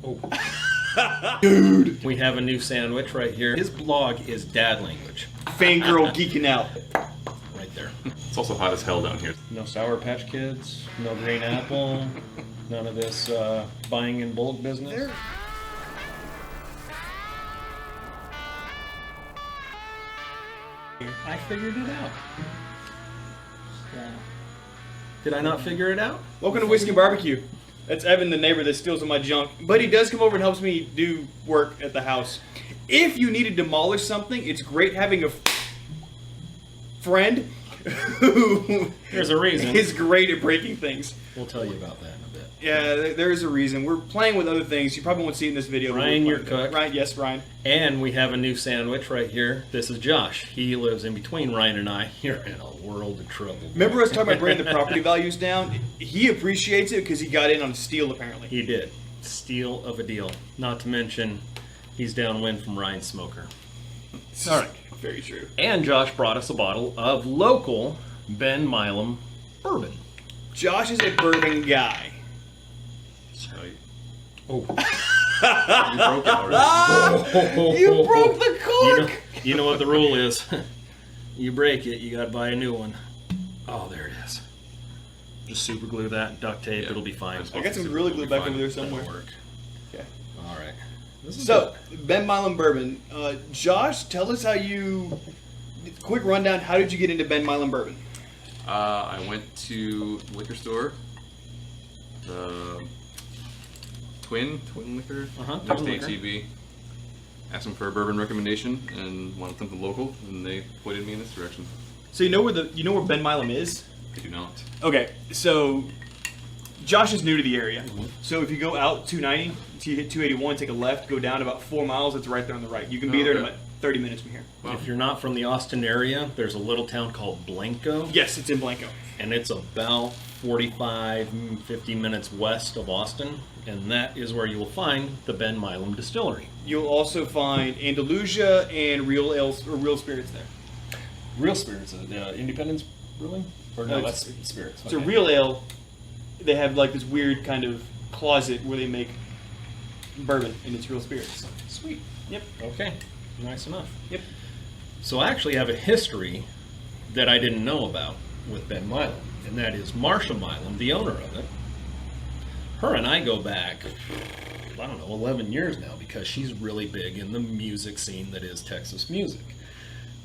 Oh. Dude! We have a new sandwich right here. His blog is dad language. Fangirl geeking out. Right there. It's also hot as hell down here. No Sour Patch Kids, no green apple, none of this buying in bulk business. I figured it out. Did I not figure it out? Welcome to Whisky And BBQ. That's Evan, the neighbor that steals all my junk. But he does come over and helps me do work at the house. If you need to demolish something, it's great having a friend who There's a reason. is great at breaking things. We'll tell you about that in a bit. Yeah, there is a reason. We're playing with other things. You probably won't see it in this video. Ryan, your cook. Ryan, yes, Ryan. And we have a new sandwich right here. This is Josh. He lives in between Ryan and I. You're in a world of trouble. Remember us talking about bringing the property values down? He appreciates it because he got in on a steal, apparently. He did. Steal of a deal. Not to mention, he's downwind from Ryan Smoker. All right. Very true. And Josh brought us a bottle of local Ben Milam Bourbon. Josh is a bourbon guy. Oh. You broke it already. You broke the cork! You know what the rule is. You break it, you gotta buy a new one. Oh, there it is. Just super glue that, duct tape, it'll be fine. I got some really glue back over there somewhere. That'll work. Okay. All right. This is So, Ben Milam Bourbon. Josh, tell us how you... Quick rundown, how did you get into Ben Milam Bourbon? I went to the liquor store. Twin Liquor. Twin Next to Liquor. HEB. Asked them for a bourbon recommendation and wanted something local, and they pointed me in this direction. So you know where Ben Milam is? I do not. Okay, so Josh is new to the area. So if you go out 290, you hit 281, take a left, go down about 4 miles, it's right there on the right. You can be there in okay. about 30 minutes from here. Wow. If you're not from the Austin area, there's a little town called Blanco. Yes, it's in Blanco. And it's about 45, 50 minutes west of Austin. And that is where you will find the Ben Milam Distillery. You'll also find Andalusia and real ales or real spirits there. Real Spirits, Independence Brewing? Or no, No, that's Spirits. It's a real ale. They have like this weird kind of closet where they make bourbon and it's real spirits. Sweet. Yep. Okay. Nice enough. Yep. So I actually have a history that I didn't know about with Ben Milam. And that is Marsha Milam, the owner of it. Her and I go back, I don't know, 11 years now because she's really big in the music scene that is Texas music.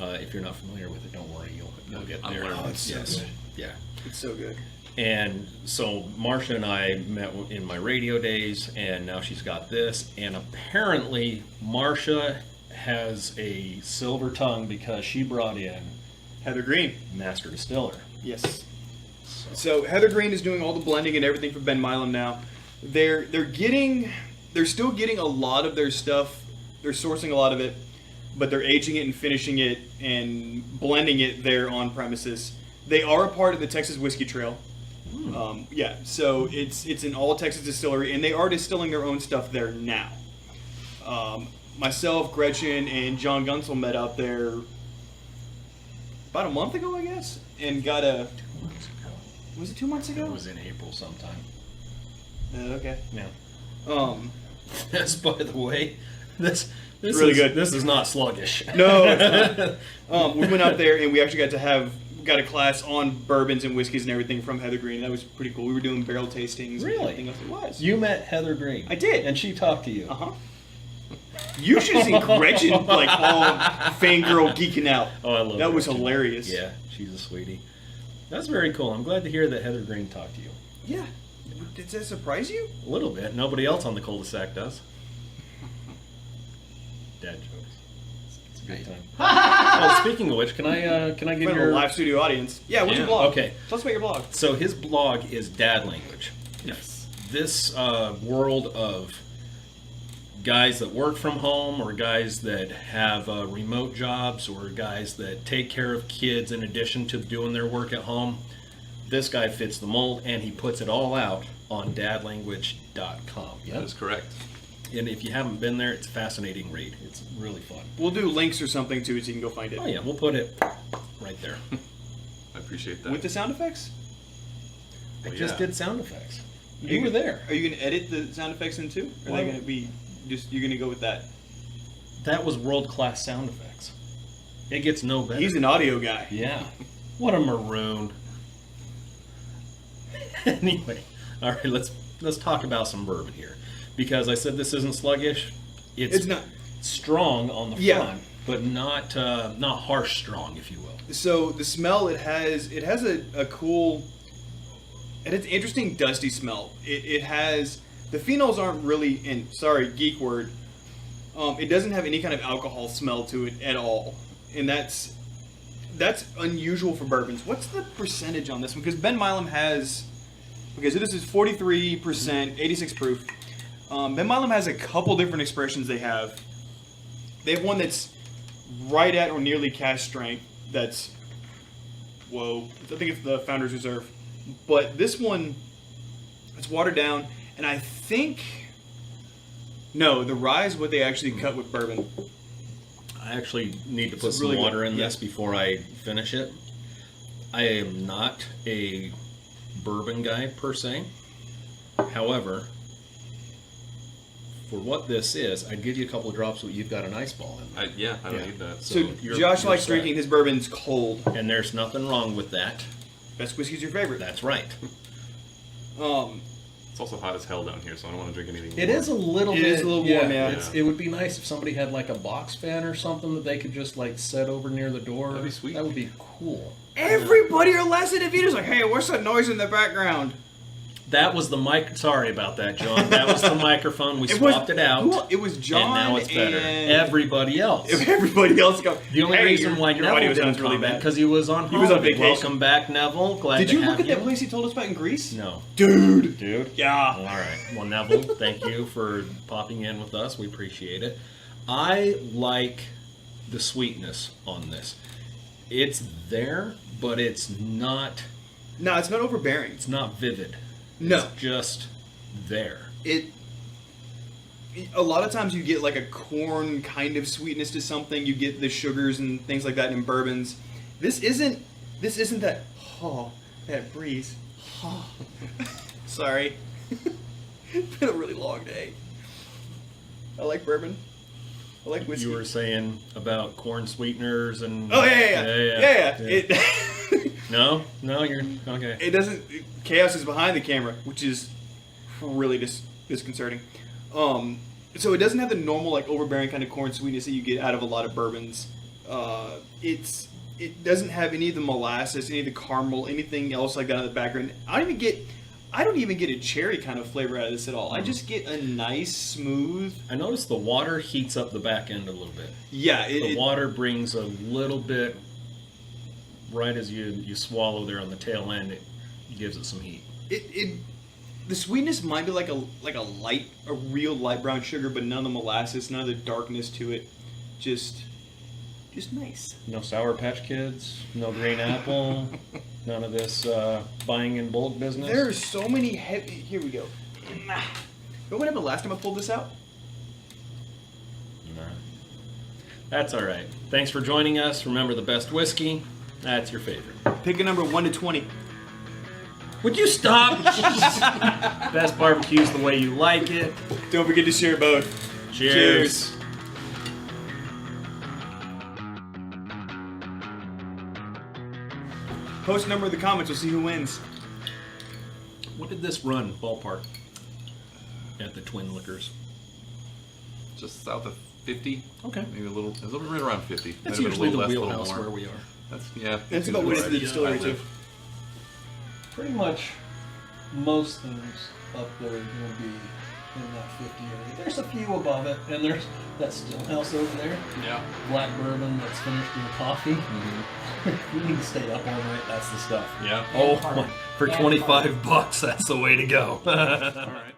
If you're not familiar with it, don't worry, you'll get I'm there. learning. Oh, it's so Yes. good. Yeah. It's so good. And so Marsha and I met in my radio days, and now she's got this. And apparently Marsha has a silver tongue because she brought in Heather Green. Master Distiller. Yes. So Heather Green is doing all the blending and everything for Ben Milam now. They're still getting a lot of their stuff. They're sourcing a lot of it, but they're aging it and finishing it and blending it there on premises. They are a part of the Texas Whiskey Trail. Yeah, so it's an all Texas distillery, and they are distilling their own stuff there now. Myself, Gretchen, and John Gunsel met out there about a month ago, I guess, and got a... Was it 2 months ago? It was in April sometime. Okay. Yeah. Yes, by the way, this Really is good. This is not sluggish. No, it's not. We went out there and we actually got a class on bourbons and whiskeys and everything from Heather Green. That was pretty cool. We were doing barrel tastings. Really? And everything else. It was. You met Heather Green. I did. And she talked to you. Uh-huh. You should have seen Gretchen like all fangirl geeking out. Oh, I love that. Was Gretchen. hilarious. Yeah, she's a sweetie. That's very cool. I'm glad to hear that Heather Green talked to you. Yeah. Did that surprise you? A little bit. Nobody else on the cul-de-sac does. Dad jokes. It's a good time. Oh, speaking of which, can I give In front of your a live studio audience. Yeah, what's your Yeah, blog? okay. Tell us about your blog. So his blog is dad language. Yes. This world of guys that work from home, or guys that have remote jobs, or guys that take care of kids in addition to doing their work at home, this guy fits the mold, and he puts it all out on dadlanguage.com. That is correct. And if you haven't been there, it's a fascinating read. It's really fun. We'll do links or something too, so you can go find it. Oh yeah, we'll put it right there. I appreciate that. With the sound effects? I Well, just yeah. did sound effects. You were there. Are you going to edit the sound effects in too? Or are they going to be just, you're going to go with that? That was world-class sound effects. It gets no better. He's an audio guy. Yeah. What a maroon. Anyway, all right, let's talk about some bourbon here. Because I said this isn't sluggish. It's not strong on the front, but not harsh strong, if you will. So the smell, it has a cool, and it's an interesting dusty smell. It has, the phenols aren't really, and sorry, geek word, it doesn't have any kind of alcohol smell to it at all. And that's unusual for bourbons. What's the percentage on this one? Because Ben Milam has, okay, so this is 43%, 86 proof. Ben Milam has a couple different expressions they have. They have one that's right at or nearly cask strength. That's, whoa, I think it's the Founder's Reserve. But this one, it's watered down, and I think, no, the rye is what they actually cut with bourbon. I actually need to put some water in this before I finish it. I am not a bourbon guy per se. However, for what this is, I'd give you a couple of drops, but you've got an ice ball in there. I don't need that. So Josh likes drinking his bourbons cold. And there's nothing wrong with that. Best whiskey's your favorite. That's right. It's also hot as hell down here, so I don't want to drink anything It warm. is a little bit. It is a little warm, yeah. It would be nice if somebody had like a box fan or something that they could just like set over near the door. That'd be sweet. That would be cool. Everybody are lasting if you're like, hey, what's that noise in the background? That was the mic. Sorry about that, John. That was the microphone. We swapped it out. It was John, and now it's better. Everybody else. If everybody else go. The only reason why Neville audio didn't sounds really comment bad because he was on holiday. He was on vacation. Welcome back, Neville. Glad Did to you have look at that place he told us about in Greece? No. Dude. Yeah. All right. Well, Neville, thank you for popping in with us. We appreciate it. I like the sweetness on this. It's there, but it's not. No, it's not overbearing. It's not vivid. No. It's just there. A lot of times you get like a corn kind of sweetness to something. You get the sugars and things like that in bourbons. This isn't that, that breeze. Sorry. It's been a really long day. I like bourbon. I like whiskey. You were saying about corn sweeteners and... Oh, yeah. No, you're... Okay. It doesn't... Chaos is behind the camera, which is really disconcerting. So it doesn't have the normal, like, overbearing kind of corn sweetness that you get out of a lot of bourbons. It doesn't have any of the molasses, any of the caramel, anything else like that in the background. I don't even get a cherry kind of flavor out of this at all. I just get a nice, smooth... I noticed the water heats up the back end a little bit. Yeah. The water brings a little bit... Right as you swallow there on the tail end, it gives it some heat. The sweetness might be like a real light brown sugar, but none of the molasses, none of the darkness to it. Just nice. No Sour Patch Kids, no green apple, none of this buying in bulk business. There are so many heavy... Here we go. You know what happened last time I pulled this out? Nah. That's all right. Thanks for joining us. Remember, the best whiskey, that's your favorite. Pick a number 1 to 20. Would you stop? Best barbecue's the way you like it. Don't forget to share both. Cheers. Post number in the comments. We'll see who wins. What did this run, ballpark, at the Twin Liquors? Just south of 50. Okay. Maybe a little right around 50. That's Might have been a usually little the less, little wheelhouse more. where we are. That's about what it's the distillery too. Pretty much most things up there will be in that 50 area. There's a few above it, and there's that Stillhouse over there. Yeah. Black bourbon that's finished in coffee. Mm-hmm. You need to stay up all night. That's the stuff. Yeah. Oh, for $25, that's the way to go. All right.